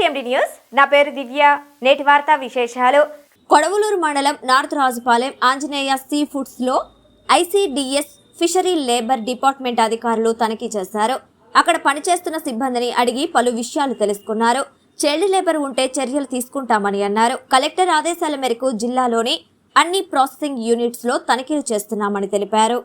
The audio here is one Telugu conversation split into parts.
CMD news. నా పేరు దివ్య. నేటి వార్తా విశేషాలు. కొడవలూరు మండలం north Rajupalem Anjaneya sea foods లో ఐసిడిఎస్ ఫిషరీ లేబర్ డిపార్ట్మెంట్ అధికారులు తనిఖీ చేశారు. అక్కడ పనిచేస్తున్న సిబ్బందిని అడిగి పలు విషయాలు తెలుసుకున్నారు. చైల్డ్ లేబర్ ఉంటే చర్యలు తీసుకుంటామని అన్నారు. కలెక్టర్ ఆదేశాల మేరకు జిల్లాలోని అన్ని ప్రాసెసింగ్ యూనిట్స్ లో తనిఖీలు చేస్తున్నామని తెలిపారు.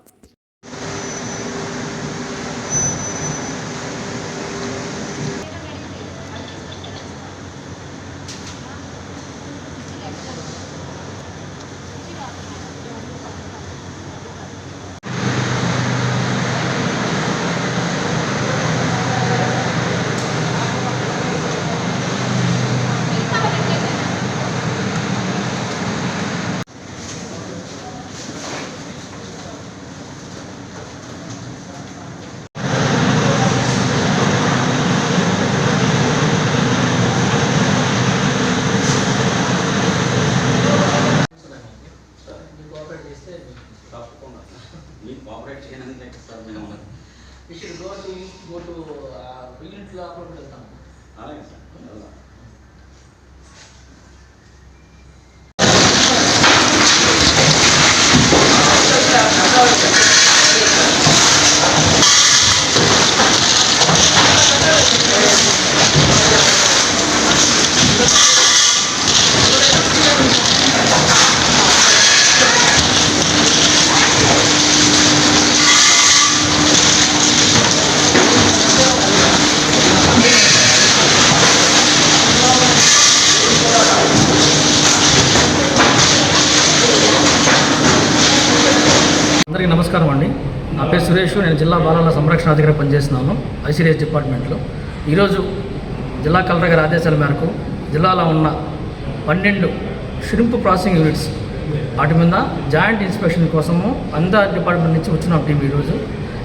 We should go to unit లోపల వెళ్తాం. అలాగే సార్. అందరికీ నమస్కారం అండి. నా పేరు సురేష్. నేను జిల్లా బాలల సంరక్షణ అధికారి పనిచేస్తున్నాను ఐసిడిఎస్ డిపార్ట్మెంట్లో. ఈరోజు జిల్లా కలెక్టర్ గారి ఆదేశాల మేరకు జిల్లాలో ఉన్న 12 షిరింప్ ప్రాసెసింగ్ యూనిట్స్ వాటి మీద జాయింట్ ఇన్స్పెక్షన్ కోసము అందరి డిపార్ట్మెంట్ నుంచి వచ్చినాం టీం. ఈరోజు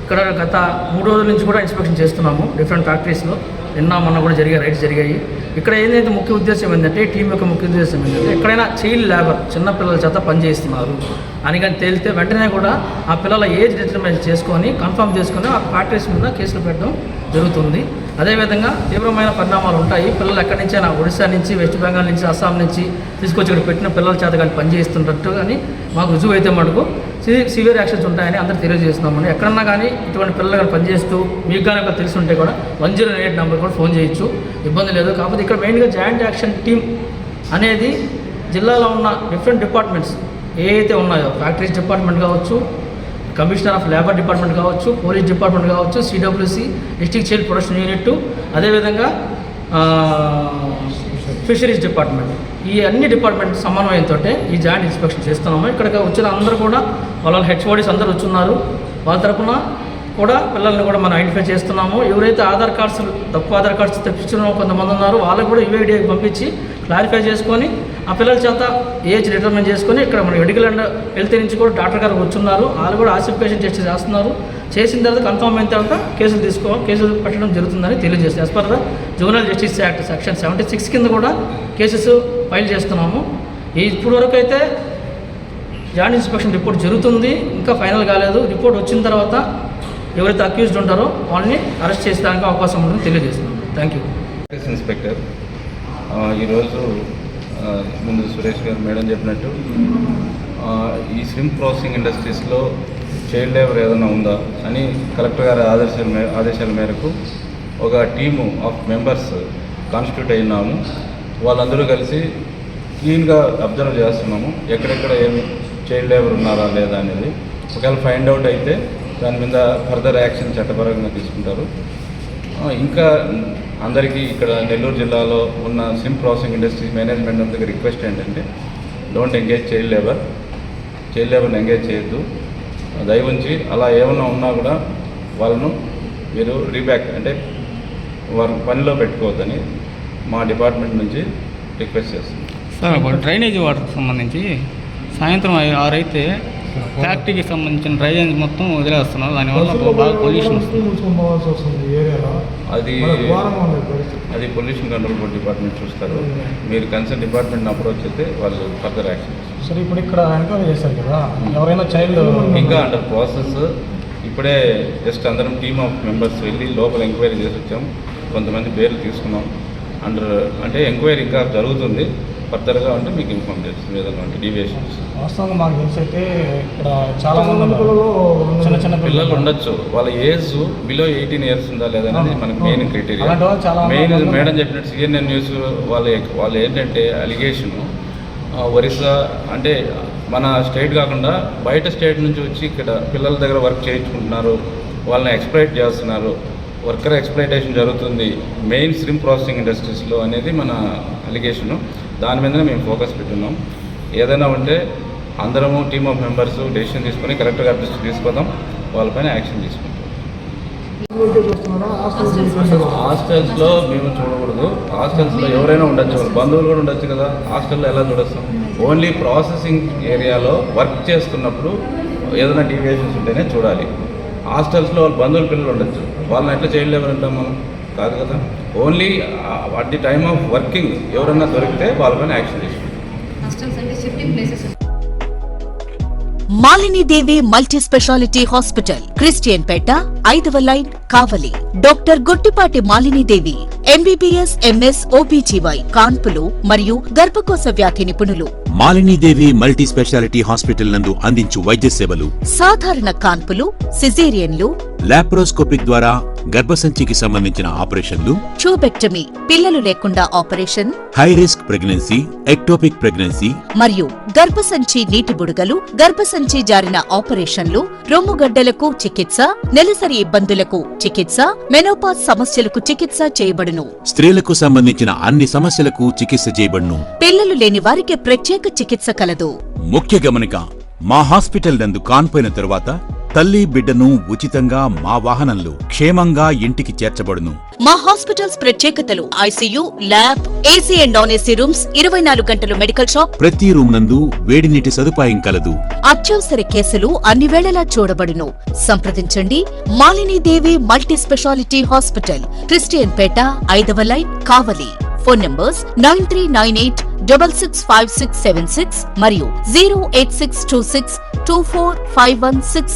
ఇక్కడ గత 3 రోజుల నుంచి కూడా ఇన్స్పెక్షన్ చేస్తున్నాము డిఫరెంట్ ఫ్యాక్టరీస్లో. నిన్న మొన్న కూడా రైడ్స్ జరిగాయి. ఇక్కడ ఏదైతే ముఖ్య ఉద్దేశం ఏంటంటే టీం యొక్క ముఖ్య ఉద్దేశం ఏంటంటే ఎక్కడైనా చైల్డ్ లేబర్ చిన్నపిల్లల చేత పనిచేస్తున్నారు అని కానీ తేలితే వెంటనే కూడా ఆ పిల్లల ఏజ్ డిటర్మైన్ చేసుకొని కన్ఫర్మ్ చేసుకొని ఆ ఫ్యాక్టరీస్ మీద కేసులు పెట్టడం జరుగుతుంది. అదేవిధంగా తీవ్రమైన పరిణామాలు ఉంటాయి. పిల్లలు ఎక్కడి నుంచైనా ఒడిశా నుంచి, వెస్ట్ బెంగాల్ నుంచి, అస్సాం నుంచి తీసుకొచ్చి ఇక్కడ పెట్టిన పిల్లల చేత కానీ పనిచేస్తున్నట్టు కానీ మాకు రుజువు అయితే మటుకు సివియర్ యాక్షన్స్ ఉంటాయని అందరూ తెలియజేస్తున్నామని. ఎక్కడన్నా కానీ ఇటువంటి పిల్లలు కానీ పనిచేస్తూ మీకు కానీ ఒక తెలిసి ఉంటే కూడా 108 నెంబర్ కూడా ఫోన్ చేయొచ్చు, ఇబ్బంది లేదు. కాకపోతే ఇక్కడ మెయిన్గా జాయింట్ యాక్షన్ టీమ్ అనేది జిల్లాలో ఉన్న డిఫరెంట్ డిపార్ట్మెంట్స్ ఏవైతే ఉన్నాయో, ఫ్యాక్టరీస్ డిపార్ట్మెంట్ కావచ్చు, కమిషనర్ ఆఫ్ లేబర్ డిపార్ట్మెంట్ కావచ్చు, పోలీస్ డిపార్ట్మెంట్ కావచ్చు, CWC district child protection unit, అదేవిధంగా ఫిషరీస్ డిపార్ట్మెంట్, ఈ అన్ని డిపార్ట్మెంట్ సమన్వయంతో ఈ జాయింట్ ఇన్స్పెక్షన్ చేస్తున్నాము. ఇక్కడికి వచ్చిన అందరూ కూడా వాళ్ళ హెచ్ఓడీస్ అందరూ వచ్చున్నారు. వాళ్ళ తరఫున కూడా పిల్లల్ని కూడా మనం ఐడెంటిఫై చేస్తున్నాము. ఎవరైతే తప్పు ఆధార్ కార్డ్స్ తెప్పించిన కొంతమంది ఉన్నారు వాళ్ళకు కూడా యూఐడికి పంపించి క్లారిఫై చేసుకొని ఆ పిల్లల చేత ఏజ్ డిటర్మైన్ చేసుకొని ఇక్కడ మన మెడికల్ అండ్ హెల్త్ నుంచి కూడా డాక్టర్ గారు వచ్చున్నారు. వాళ్ళు కూడా ఆసిఫికేషన్ టెస్ట్ చేస్తున్నారు. చేసిన తర్వాత కన్ఫర్మ్ అయిన తర్వాత కేసులు పెట్టడం జరుగుతుందని తెలియజేస్తుంది. As per the juvenile justice act section 76 కింద కూడా కేసెస్ ఫైల్ చేస్తున్నాము. ఇప్పుడు వరకు అయితే జాయింట్ ఇన్స్పెక్షన్ రిపోర్ట్ జరుగుతుంది, ఇంకా ఫైనల్ కాలేదు. రిపోర్ట్ వచ్చిన తర్వాత ఎవరైతే అక్యూజ్డ్ ఉంటారో వాళ్ళని అరెస్ట్ చేసేదానికి అవకాశం ఉంటుందని తెలియజేస్తున్నాం. Thank you. ఇన్స్పెక్టర్ ఈరోజు ముందు సురేష్ గారు మేడం చెప్పినట్టు ఈ షిరింప్ ప్రాసెసింగ్ ఇండస్ట్రీస్లో చైల్డ్ లేబర్ ఏదైనా ఉందా అని కలెక్టర్ గారి ఆదేశాల మేరకు ఒక టీము ఆఫ్ మెంబర్స్ కాన్స్టిట్యూట్ అయినాము. వాళ్ళందరూ కలిసి క్లీన్గా అబ్జర్వ్ చేస్తున్నాము ఎక్కడెక్కడ ఏమి చైల్డ్ లేబర్ ఉన్నారా లేదా అనేది. ఒకవేళ ఫైండ్ అవుట్ అయితే దాని మీద ఫర్దర్ యాక్షన్ చట్టపరంగా తీసుకుంటారు. ఇంకా అందరికీ ఇక్కడ నెల్లూరు జిల్లాలో ఉన్న షిరింప్ ప్రాసెసింగ్ ఇండస్ట్రీ మేనేజ్మెంట్ దగ్గర రిక్వెస్ట్ ఏంటంటే డోంట్ ఎంగేజ్ చైల్డ్ లేబర్ని ఎంగేజ్ చేయొద్దు. దయవుంచి అలా ఏమన్నా ఉన్నా కూడా వాళ్ళను మీరు రీబ్యాక్ అంటే వారి పనిలో పెట్టుకోవద్దని మా డిపార్ట్మెంట్ నుంచి రిక్వెస్ట్ చేస్తున్నాం. సార్, డ్రైనేజీ వాటర్కి సంబంధించి సాయంత్రం 6 అయితే ఫ్యాక్టరీకి సంబంధించిన డ్రైనేజ్ మొత్తం వదిలేస్తున్నారు. దానివల్ల బాగా పొల్యూషన్ వస్తుంది. అది పొల్యూషన్ కంట్రోల్ బోర్డ్ డిపార్ట్మెంట్ చూస్తారు. మీరు కన్సర్న్ డిపార్ట్మెంట్ అప్రోచ్ అయితే వాళ్ళు ఫర్దర్ యాక్షన్. సరే, ఇప్పుడు ఇక్కడ ఎంక్వైరీ చేశారు కదా, ఎవరైనా చైల్డ్ ఇంకా అండర్ ప్రాసెస్. ఇప్పుడే జస్ట్ అందరం టీమ్ ఆఫ్ మెంబర్స్ వెళ్ళి లోపల ఎంక్వైరీ చేసి వచ్చాం. కొంతమంది పేర్లు తీసుకున్నాం. అంటే ఎంక్వైరీ ఇంకా జరుగుతుంది. ఫర్దర్గా అంటే మీకు ఇన్ఫార్మ్ చేస్తుంది ఏదైనా అంటే డీవియేషన్స్. వాస్తవంగా మాకు తెలిసి అయితే ఇక్కడ చాలా మంది చిన్న చిన్న పిల్లలు ఉండొచ్చు, వాళ్ళ ఏజ్ బిలో 18 years ఉందా లేదనేది మనకి మెయిన్ క్రైటీరియా. అలాంటి వాళ్ళు చాలా మెయిన్ మేడం చెప్పినట్టు CNN న్యూస్ వాళ్ళు ఏంటంటే అలిగేషను ఒరిస్సా అంటే మన స్టేట్ కాకుండా బయట స్టేట్ నుంచి వచ్చి ఇక్కడ పిల్లల దగ్గర వర్క్ చేయించుకుంటున్నారు, వాళ్ళని ఎక్స్ప్లాయిట్ చేస్తున్నారు, వర్కర్ ఎక్స్ప్లాయిటేషన్ జరుగుతుంది మెయిన్ స్ట్రీమ్ ప్రాసెసింగ్ ఇండస్ట్రీస్లో అనేది మన అలిగేషను. దాని మీదనే మేము ఫోకస్ పెట్టున్నాం. ఏదైనా ఉంటే అందరము టీమ్ ఆఫ్ మెంబర్స్ డెసిషన్ తీసుకొని కరెక్ట్గా దృష్టి తీసుకుందాం, వాళ్ళపైన యాక్షన్ తీసుకుంటాం. హాస్టల్స్లో మేము చూడకూడదు, హాస్టల్స్లో ఎవరైనా ఉండొచ్చు, వాళ్ళ బంధువులు కూడా ఉండొచ్చు కదా. హాస్టల్లో ఎలా చూడొస్తాం? ఓన్లీ ప్రాసెసింగ్ ఏరియాలో వర్క్ చేస్తున్నప్పుడు ఏదైనా డీవియేషన్స్ ఉంటేనే చూడాలి. హాస్టల్స్లో వాళ్ళ బంధువుల పిల్లలు ఉండొచ్చు, వాళ్ళని ఎట్లా చైల్డ్ లేబర్ అంటాం మనం? కాదు కదా. Only at the time of working ఎవరన్నా దొరికితే వాళ్ళపైన యాక్షన్ తీసుకుంటాం. Malinidevi multi speciality hospital, Christian Peta, 5వ line, Kavali. Doctor Gottipati Malinidevi, MBBS, MS, OBGY, కాన్పులు మరియు గర్భకోశ వ్యాధి నిపుణులు. మాలినీదేవి మల్టీ స్పెషాలిటీ హాస్పిటల్ నందు అందించు వైద్య సేవలు: సాధారణ కాన్పులు, సిజేరియన్లు, లాప్రోస్కోపిక్ ద్వారా గర్భసంచికి సంబంధించిన ఆపరేషన్లు, ట్యూబెక్టమీ, పిల్లలు లేకుండా operation, high risk pregnancy, ectopic pregnancy మరియు గర్భసంచి నీటి బుడగలు, గర్భసంచి జారిన ఆపరేషన్లు, రొమ్ముగడ్డలకు చికిత్స, నెలసరి ఇబ్బందులకు చికిత్స, మెనోపాజ్ సమస్యలకు చికిత్స చేయబడును. స్త్రీలకు సంబంధించిన అన్ని సమస్యలకు చికిత్స చేయబడును. పిల్లలు లేని వారికి ప్రత్యేక చికిత్స కలదు. ముఖ్య గమనిక: మా హాస్పిటల్ నందు కాన్పోయిన తరువాత తల్లి బిడ్డను ఉచితంగా మా వాహనంలో క్షేమంగా ఇంటికి చేర్చబడును. మా హాస్పిటల్స్ ప్రత్యేకతలు: ICU, lab, AC and non AC rooms, 24 గంటలు మెడికల్ షాప్, ప్రతి రూమ్ నందు వేడి నీటి సదుపాయం కలదు. అత్యవసర కేసులు అన్ని వేళలా చూడబడును. సంప్రదించండి Malinidevi multi speciality hospital, Christian Peta, 5వ లైన్, కావలి. ఫోన్ నంబర్స్ 9398665676 మరియు 08626245166.